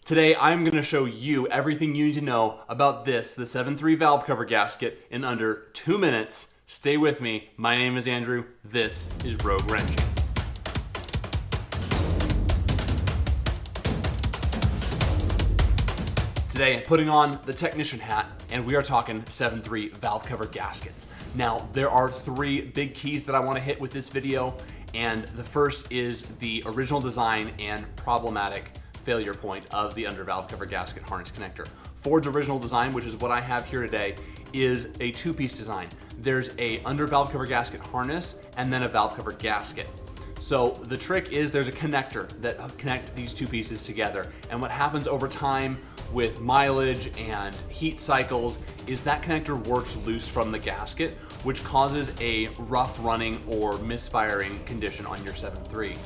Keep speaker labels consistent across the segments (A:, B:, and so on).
A: Today, I'm going to show you everything you need to know about the 7.3 valve cover gasket in under 2 minutes. Stay with me. My name is Andrew. This is Rogue Wrenching. Today, putting on the technician hat, and we are talking 7.3 valve cover gaskets. Now, there are 3 big keys that I want to hit with this video, and the first is the original design and problematic failure point of the under valve cover gasket harness connector. Ford's original design, which is what I have here today, is a 2-piece design. There's a under valve cover gasket harness and then a valve cover gasket. So the trick is there's a connector that connect these 2 pieces together, and what happens over time with mileage and heat cycles is that connector works loose from the gasket, which causes a rough running or misfiring condition on your 7.3.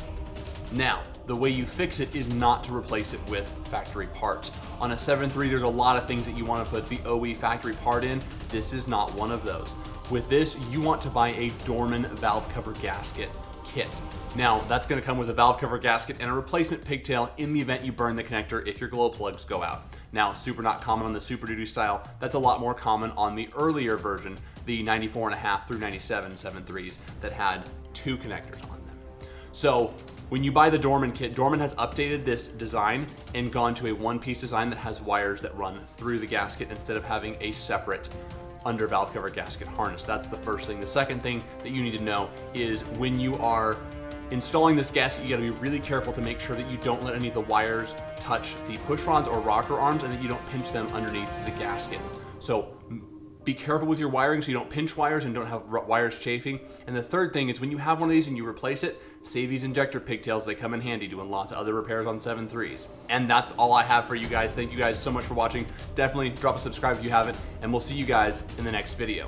A: Now, the way you fix it is not to replace it with factory parts. On a 7.3, there's a lot of things that you want to put the OE factory part in. This is not one of those. With this, you want to buy a Dorman valve cover gasket kit. Now, that's going to come with a valve cover gasket and a replacement pigtail in the event you burn the connector if your glow plugs go out. Now, super not common on the Super Duty style. That's a lot more common on the earlier version, the 94.5 through 97 7.3s that had 2 connectors on them. So when you buy the Dorman kit, Dorman has updated this design and gone to a 1-piece design that has wires that run through the gasket instead of having a separate under valve cover gasket harness. That's the first thing. The second thing that you need to know is when you are installing this gasket, you gotta be really careful to make sure that you don't let any of the wires touch the push rods or rocker arms and that you don't pinch them underneath the gasket. So be careful with your wiring so you don't pinch wires and don't have wires chafing. And the third thing is when you have one of these and you replace it, save these injector pigtails. They come in handy doing lots of other repairs on 7.3s. And that's all I have for you guys. Thank you guys so much for watching. Definitely drop a subscribe if you haven't, and we'll see you guys in the next video.